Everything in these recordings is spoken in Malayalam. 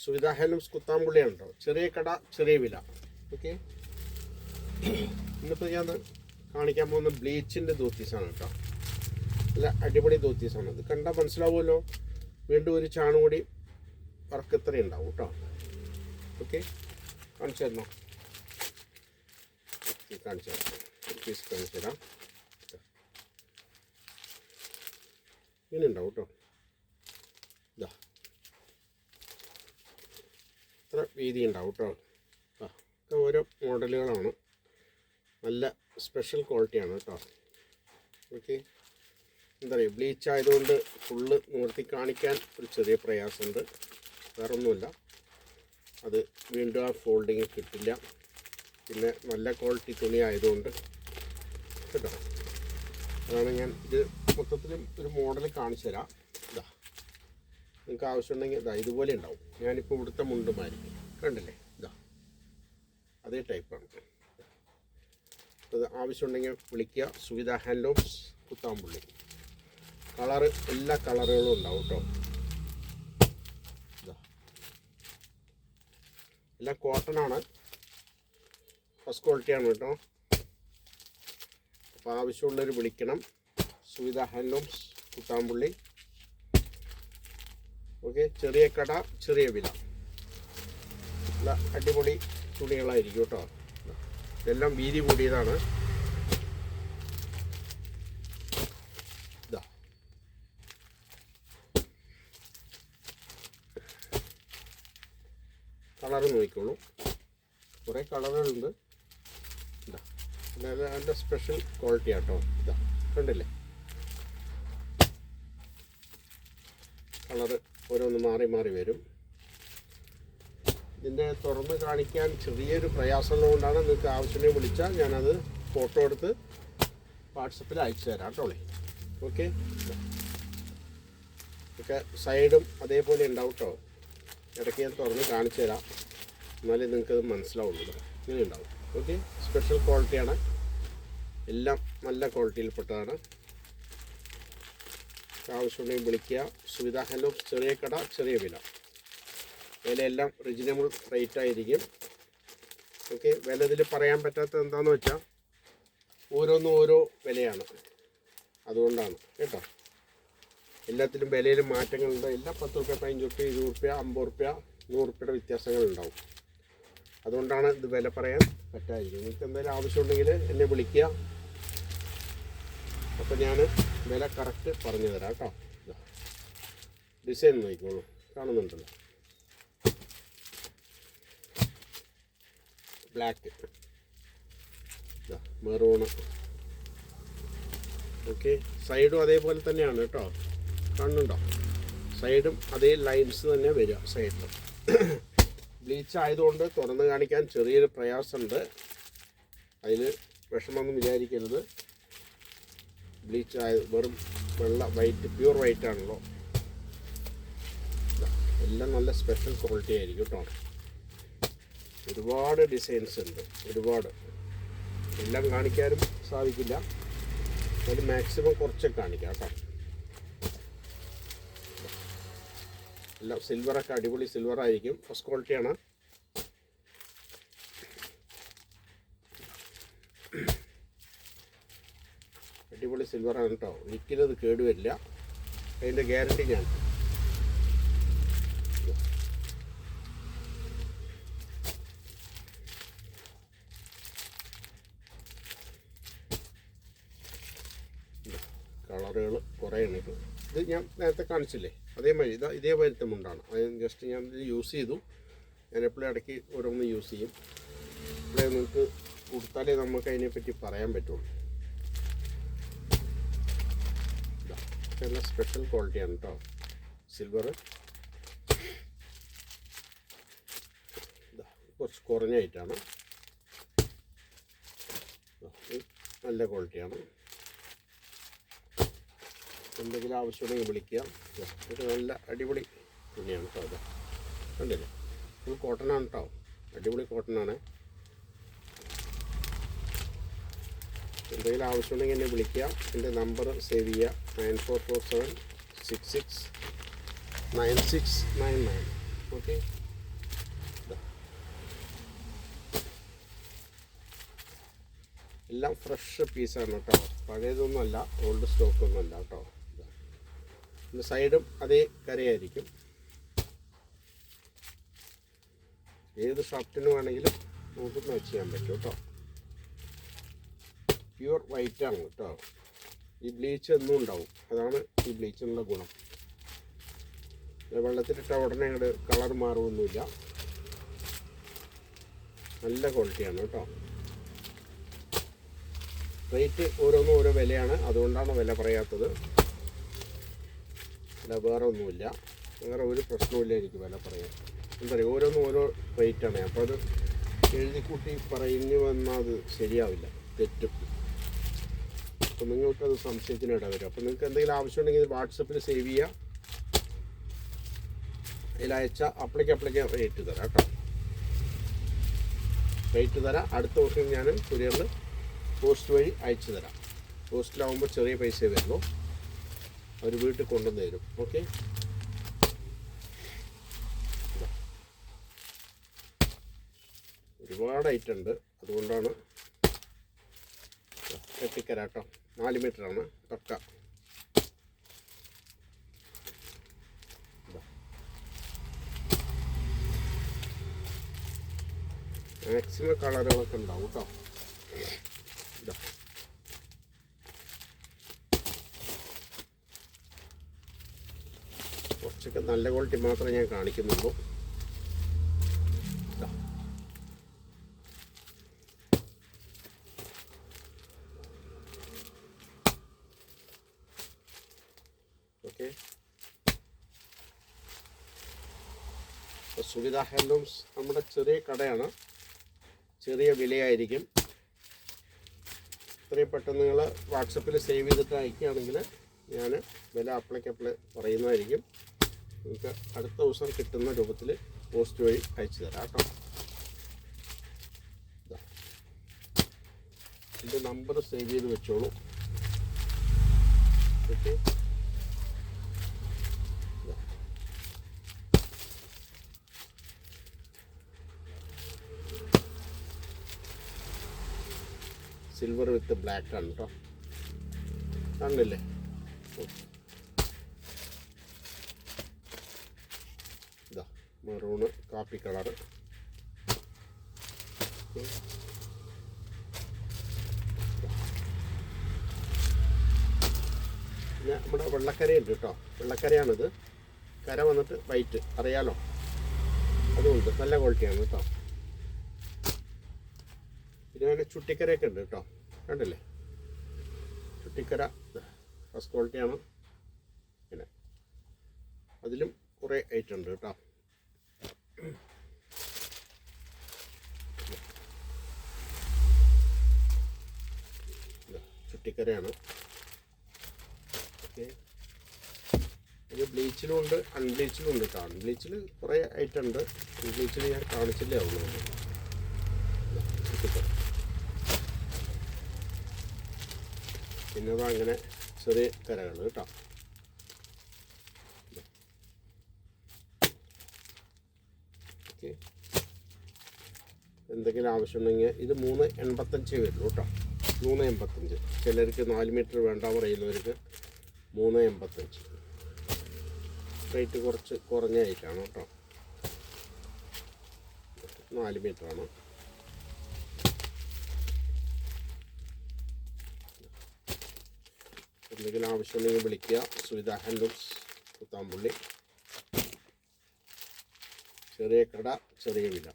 സുവിധ ഹാൻഡ്ലൂംസ് കുത്താമ്പുള്ളിയാണ് കേട്ടോ. ചെറിയ കട ചെറിയ വില. ഓക്കെ, ഇന്നിപ്പോൾ ഞാൻ കാണിക്കാൻ പോകുന്ന ബ്ലീച്ചിൻ്റെ ധോത്തീസാണ് കേട്ടോ. നല്ല അടിപൊളി ധോത്തീസാണ്. ഇത് കണ്ടാൽ മനസ്സിലാവുമല്ലോ. വീണ്ടും ഒരു ചാണും കൂടി വർക്ക് ഇത്ര ഉണ്ടാവും കേട്ടോ. ഓക്കെ, കാണിച്ചു തരണോ? കാണിച്ചു തരാം, പീസ് കാണിച്ചു തരാം. ഇങ്ങനെ ഉണ്ടാവും കേട്ടോ. ഇതാ ഇത്ര വീതി ഉണ്ടാവും കേട്ടോ. ഒക്കെ ഓരോ മോഡലുകളാണ്. നല്ല സ്പെഷ്യൽ ക്വാളിറ്റിയാണ് കേട്ടോ. ഓക്കെ, എന്താ പറയുക, ബ്ലീച്ച് ആയതുകൊണ്ട് ഫുള്ള് നിവർത്തി കാണിക്കാൻ ഒരു ചെറിയ പ്രയാസമുണ്ട്. വേറൊന്നുമില്ല, അത് വീണ്ടും ആ ഫോൾഡിങ് കിട്ടില്ല. പിന്നെ നല്ല ക്വാളിറ്റി തുണി ആയതുകൊണ്ട് കേട്ടോ. അതാണ് ഞാൻ ഇത് മൊത്തത്തിൽ ഒരു മോഡൽ കാണിച്ചു തരാം. ഇതാ, നിങ്ങൾക്ക് ആവശ്യമുണ്ടെങ്കിൽ ഇതാ ഇതുപോലെ ഉണ്ടാവും. ഞാനിപ്പോൾ ഇവിടുത്തെ മുണ്ടുമായിരിക്കും, കണ്ടില്ലേ? ഇതാ അതേ ടൈപ്പാണ്. അത് ആവശ്യമുണ്ടെങ്കിൽ വിളിക്കുക. സുവിധ ഹാൻഡ്ലൂംസ് കുത്താമ്പുള്ളി. കളറ് എല്ലാ കളറുകളും ഉണ്ടാവും കേട്ടോ. ഇതാ എല്ലാം കോട്ടനാണ്, ഫസ്റ്റ് ക്വാളിറ്റിയാണ് കേട്ടോ. അപ്പോൾ ആവശ്യമുള്ളവർ വിളിക്കണം. സുവിധ ഹാൻഡ്ലൂംസ് കുത്താമ്പുള്ളി. ഓക്കെ, ചെറിയ കട ചെറിയ വില. നല്ല അടിപൊളി തുണികളായിരിക്കും കേട്ടോ. ഇതെല്ലാം വീതി കൂടിയതാണ്. ഇതാ കളറ് നോക്കിക്കോളൂ, കുറേ കളറുകളുണ്ട്. ഇതാ നല്ല സ്പെഷ്യൽ ക്വാളിറ്റി ആട്ടോ. ഇതാ കണ്ടില്ലേ, കളറ് ഓരോന്ന് മാറി മാറി വരും. ഇതിൻ്റെ തുറന്ന് കാണിക്കാൻ ചെറിയൊരു പ്രയാസമുള്ളതുകൊണ്ടാണ്. നിങ്ങൾക്ക് ആവശ്യമുണ്ടെങ്കിൽ വിളിച്ചാൽ ഞാനത് ഫോട്ടോ എടുത്ത് വാട്സപ്പിൽ അയച്ചു തരാം കേട്ടോ. ഓക്കെ, ഒക്കെ സൈഡും അതേപോലെ ഉണ്ടാവും കേട്ടോ. ഇടയ്ക്ക് ഞാൻ തുറന്ന് കാണിച്ചു തരാം, എന്നാലേ നിങ്ങൾക്കത് മനസ്സിലാവുള്ളൂ. ഇങ്ങനെ ഉണ്ടാവും. ഓക്കെ, സ്പെഷ്യൽ ക്വാളിറ്റിയാണ്. എല്ലാം നല്ല ക്വാളിറ്റിയിൽപ്പെട്ടതാണ്. ആവശ്യമുണ്ടെങ്കിൽ വിളിക്കുക. സുവിധ ഹാൻഡ്ലൂംസ്, ചെറിയ കട ചെറിയ വില. വിലയെല്ലാം റീസണബിൾ റേറ്റ് ആയിരിക്കും. ഓക്കെ, വില ഇതിൽ പറയാൻ പറ്റാത്തത് എന്താണെന്ന് വെച്ചാൽ ഓരോന്നും ഓരോ വിലയാണ്, അതുകൊണ്ടാണ് കേട്ടോ. എല്ലാത്തിലും വിലയിലും മാറ്റങ്ങളുണ്ട്. എല്ലാം 10 റുപ്യ, 15 റുപ്യ, 20 റുപ്യ, 50 റുപ്യ, 100 റുപ്യയുടെ വ്യത്യാസങ്ങളുണ്ടാവും. അതുകൊണ്ടാണ് ഇത് വില പറയാൻ പറ്റാതിരിക്കും. നിങ്ങൾക്ക് എന്തായാലും ആവശ്യമുണ്ടെങ്കിൽ എന്നെ വിളിക്കുക. അപ്പോൾ ഞാൻ വില കറക്റ്റ് പറഞ്ഞു തരാം കേട്ടോ. ഡിസൈൻ നോക്കിക്കോളൂ, കാണുന്നുണ്ടല്ലോ. Black, maroon. ഓക്കെ, സൈഡും അതേപോലെ തന്നെയാണ് കേട്ടോ. കാണുന്നുണ്ടോ? സൈഡും അതേ ലൈൻസ് തന്നെ വരിക സൈഡിൽ. ബ്ലീച്ച് ആയതുകൊണ്ട് തുറന്ന് കാണിക്കാൻ ചെറിയൊരു പ്രയാസമുണ്ട്. അതിൽ വിഷമമൊന്നും വിചാരിക്കരുത്. ബ്ലീച്ച് ആയത് വെറും വെള്ള വൈറ്റ്, പ്യൂർ വൈറ്റ് ആണല്ലോ. എല്ലാം നല്ല സ്പെഷ്യൽ ക്വാളിറ്റി ആയിരിക്കും കേട്ടോ. ഒരുപാട് ഡിസൈൻസ് ഉണ്ട്, ഒരുപാട്. എല്ലാം കാണിക്കാനും സാധിക്കില്ല, അതിൽ മാക്സിമം കുറച്ചൊക്കെ കാണിക്കാം കേട്ടോ. എല്ലാം സിൽവറൊക്കെ അടിപൊളി സിൽവറായിരിക്കും, ഫസ്റ്റ് ക്വാളിറ്റിയാണ്. അടിപൊളി സിൽവറാണ് കേട്ടോ. ഒരിക്കലും അത് കേടുവരില്ല, അതിൻ്റെ ഗ്യാരണ്ടി ഞാൻ. കളറുകൾ കുറേ ഉണ്ട്. ഇത് ഞാൻ നേരത്തെ കാണിച്ചില്ലേ, അതേമാതിരി ഇതേ വരുത്തമുണ്ടാണ്. അത് ജസ്റ്റ് ഞാൻ ഇത് യൂസ് ചെയ്തു. ഞാൻ എപ്പോഴും ഇടയ്ക്ക് ഓരോന്ന് യൂസ് ചെയ്യും. ഇപ്പോഴേ നിങ്ങൾക്ക് കൊടുത്താലേ നമുക്ക് അതിനെപ്പറ്റി പറയാൻ പറ്റുള്ളൂ. നല്ല സ്പെഷ്യൽ ക്വാളിറ്റിയാണ് കേട്ടോ, സിൽവർ. കുറച്ച് കുറഞ്ഞ ഐറ്റാണ്, നല്ല ക്വാളിറ്റിയാണ്. എന്തെങ്കിലും ആവശ്യമുണ്ടെങ്കിൽ വിളിക്കുക. ഇത് നല്ല അടിപൊളി തുണിയാണ് കേട്ടോ. അത് കണ്ടില്ലേ, ഫുൾ കോട്ടനാണ് കേട്ടോ, അടിപൊളി കോട്ടനാണ്. എന്തെങ്കിലും ആവശ്യമുണ്ടെങ്കിൽ എന്നെ വിളിക്കുക. എൻ്റെ നമ്പർ സേവ് ചെയ്യുക, 9447669699. ഓക്കെ. എല്ലാം ഫ്രഷ് പീസാണ് കേട്ടോ, പഴയതൊന്നുമല്ല, ഓൾഡ് സ്റ്റോക്കൊന്നുമല്ല കേട്ടോ. പിന്നെ സൈഡും അതേ കരയായിരിക്കും. ഏത് ഷർട്ടിന് വേണമെങ്കിലും നമുക്ക് മാച്ച് ചെയ്യാൻ പറ്റും കേട്ടോ. പ്യുവർ വൈറ്റാണ് കേട്ടോ. ഈ ബ്ലീച്ച് എന്നും ഉണ്ടാവും, അതാണ് ഈ ബ്ലീച്ചിനുള്ള ഗുണം. വെള്ളത്തിലിട്ട ഉടനെ അങ്ങോട്ട് കളർ മാറുമൊന്നുമില്ല, നല്ല ക്വാളിറ്റിയാണ് കേട്ടോ. റേറ്റ് ഓരോന്നും ഓരോ വിലയാണ്, അതുകൊണ്ടാണ് വില പറയാത്തത്. അല്ല വേറെ ഒന്നുമില്ല, വേറെ ഒരു പ്രശ്നമില്ല എനിക്ക് വില പറയാൻ. എന്താ പറയുക, ഓരോന്നും ഓരോ റേറ്റാണ്. അപ്പോൾ അത് എഴുതിക്കൂട്ടി പറഞ്ഞു വന്നാൽ അത് ശരിയാവില്ല, തെറ്റും. അപ്പോൾ നിങ്ങൾക്കത് സംശയത്തിനിട വരും. അപ്പോൾ നിങ്ങൾക്ക് എന്തെങ്കിലും ആവശ്യമുണ്ടെങ്കിൽ വാട്സപ്പിൽ സേവ് ചെയ്യുക, അതിലയച്ച അപ്ലിക്ക് റേറ്റ് തരാം കേട്ടോ. റേറ്റ് തരാം. അടുത്ത ദിവസം ഞാൻ കൊറിയറിൽ പോസ്റ്റ് വഴി അയച്ചു തരാം. പോസ്റ്റിലാവുമ്പോൾ ചെറിയ പൈസ വരുള്ളൂ, അവർ വീട്ടിൽ കൊണ്ടുവന്ന് തരും. ഓക്കെ, ഒരുപാട് ഐറ്റം ഉണ്ട്, അതുകൊണ്ടാണ്. കെട്ടിക്കര കേട്ടോ, 4 മീറ്ററാണ് പക്ക. മാക്സിമം കളറുകളൊക്കെ ഉണ്ടാവും കേട്ടോ. കുറച്ചൊക്കെ നല്ല ക്വാളിറ്റി മാത്രമേ ഞാൻ കാണിക്കുന്നുള്ളൂ. ഓക്കെ, സുവിധ ഹാൻഡ്ലൂംസ് നമ്മുടെ ചെറിയ കടയാണ്, ചെറിയ വിലയായിരിക്കും. ഇത്രയും പെട്ടെന്ന് നിങ്ങൾ വാട്സപ്പിൽ സേവ് ചെയ്തിട്ട് അയക്കുകയാണെങ്കിൽ ഞാൻ വില അപ്ലൈ പറയുന്നതായിരിക്കും. നിങ്ങൾക്ക് അടുത്ത ദിവസം കിട്ടുന്ന രൂപത്തിൽ പോസ്റ്റ് വഴി അയച്ചു തരാം കേട്ടോ. എൻ്റെ നമ്പർ സേവ് ചെയ്ത് വെച്ചോളൂ. ഓക്കെ, സിൽവർ വിത്ത് ബ്ലാക്ക് ആണ് കേട്ടോ, കണ്ടില്ലേ? ഇതാ മെറൂണ്, കാപ്പി കളറ്. പിന്നെ നമ്മുടെ വെള്ളക്കരയുണ്ട് കേട്ടോ, വെള്ളക്കരയാണിത്. കര വന്നിട്ട് വൈറ്റ്, അറിയാലോ, അതുകൊണ്ട് നല്ല ക്വാളിറ്റിയാണ് കേട്ടോ. പിന്നെ ചുട്ടിക്കരയൊക്കെ ഉണ്ട് കേട്ടോ, കണ്ടില്ലേ? ചുട്ടിക്കര ഫസ്റ്റ് ക്വാളിറ്റിയാണ്. പിന്നെ അതിലും കുറേ ഐറ്റം ഉണ്ട് കേട്ടോ. ചുട്ടിക്കരയാണ്. ഓക്കെ, ഇത് ബ്ലീച്ചിലും ഉണ്ട്, അൺബ്ലീച്ചിലും ഉണ്ട് കേട്ടോ. അൺബ്ലീച്ചിൽ കുറേ ഐറ്റം ഉണ്ട്, അൺബ്ലീച്ചിൽ ഞാൻ കാണിച്ചില്ലേ ആവുള്ളൂ. ചുട്ടിക്കര പിന്നെ അങ്ങനെ ചെറിയ കരകൾ കേട്ടോ. ഓക്കെ, എന്തെങ്കിലും ആവശ്യമുണ്ടെങ്കിൽ ഇത് 385 വരുള്ളൂ കേട്ടോ. 385. ചിലർക്ക് 4 മീറ്റർ വേണ്ട പറയുന്നവർക്ക് 385. റേറ്റ് കുറച്ച് കുറഞ്ഞ ഐറ്റാണ് കേട്ടോ. 4 മീറ്ററാണ്. എന്തെങ്കിലും ആവശ്യമുണ്ടെങ്കിൽ വിളിക്കുക. സുവിധ ഹാൻഡ്ലൂംസ്, കുത്താമ്പുള്ളി. ചെറിയ കട, ചെറിയ വില.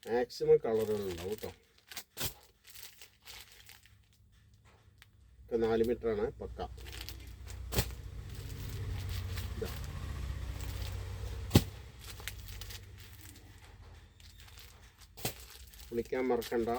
മാക്സിമം കളറുകളുണ്ടാവും കേട്ടോ. ഒക്കെ 4 മീറ്ററാണ് പക്ക. വിളിക്കാൻ മറക്കണ്ട,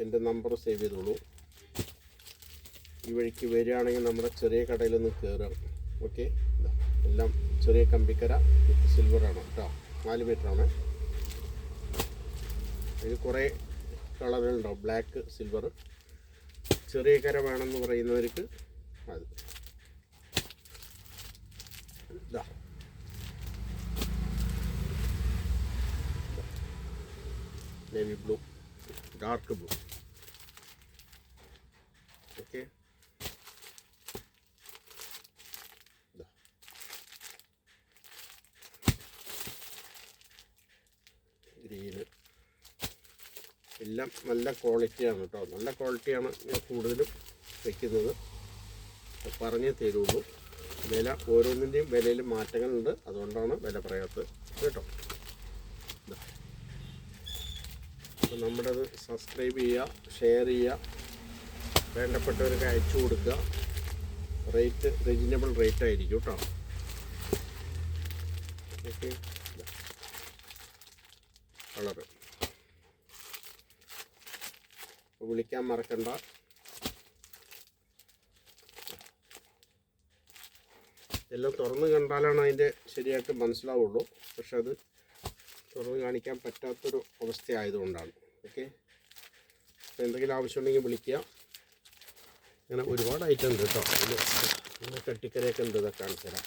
എൻ്റെ നമ്പർ സേവ് ചെയ്തോളൂ. ഈ വഴിക്ക് വരികയാണെങ്കിൽ നമ്മുടെ ചെറിയ കടയിലൊന്ന് കയറാം. ഓക്കെ, എല്ലാം ചെറിയ കമ്പിക്കര വിത്ത് സിൽവറാണ് കേട്ടോ. 4 മീറ്ററാണ്. ഇത് കുറേ കളറുകളുണ്ടാവും, ബ്ലാക്ക്, സിൽവർ. ചെറിയ കര വേണമെന്ന് പറയുന്നവർക്ക് അത്. Navy blue, dark blue. എല്ലാം നല്ല ക്വാളിറ്റിയാണ് കേട്ടോ. നല്ല ക്വാളിറ്റിയാണ് ഞാൻ കൂടുതലും വയ്ക്കുന്നത്. പറഞ്ഞേ തരുള്ളൂ. വില ഓരോന്നിൻ്റെയും വിലയിൽ മാറ്റങ്ങളുണ്ട്, അതുകൊണ്ടാണ് വില പറയാത്തത് കേട്ടോ. അപ്പോൾ നമ്മുടെ അത് സബ്സ്ക്രൈബ് ചെയ്യുക, ഷെയർ ചെയ്യുക, വേണ്ടപ്പെട്ടവർക്ക് അയച്ചു കൊടുക്കുക. റേറ്റ് റീസണബിൾ റേറ്റ് ആയിരിക്കും കേട്ടോ. ഓക്കെ, കളറ് വിളിക്കാൻ മറക്കണ്ട. എല്ലാം തുറന്ന് കണ്ടാലാണ് അതിൻ്റെ ശരിയായിട്ട് മനസ്സിലാവുള്ളൂ. പക്ഷെ അത് തുറന്ന് കാണിക്കാൻ പറ്റാത്തൊരു അവസ്ഥയായതുകൊണ്ടാണ്. ഓക്കെ, അപ്പോൾ എന്തെങ്കിലും ആവശ്യമുണ്ടെങ്കിൽ വിളിക്കുക. അങ്ങനെ ഒരുപാട് ഐറ്റം ഉണ്ട് കേട്ടോ. ഇത് കട്ടിക്കരയൊക്കെ ഉണ്ട്. ഇതൊക്കെ കാണിച്ചു തരാം.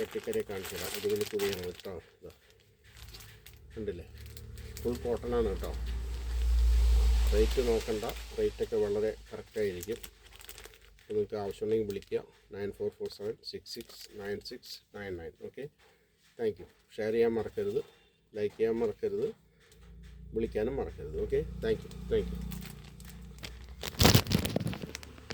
കട്ടിക്കരയെ കാണിച്ചു തരാം. ഇതിൽ പുതിയാണ് കേട്ടോ. ഇതാ ഉണ്ടല്ലേ, ഫുൾ കോട്ടനാണ് കേട്ടോ. റേറ്റ് നോക്കണ്ട, റേറ്റൊക്കെ വളരെ കറക്റ്റായിരിക്കും. നിങ്ങൾക്ക് ആവശ്യമുണ്ടെങ്കിൽ വിളിക്കുക. 9447669699. Okay, thank you. ഷെയർ ചെയ്യാൻ മറക്കരുത്, ലൈക്ക് ചെയ്യാൻ മറക്കരുത്, വിളിക്കാനും മറക്കരുത്. Okay, thank you.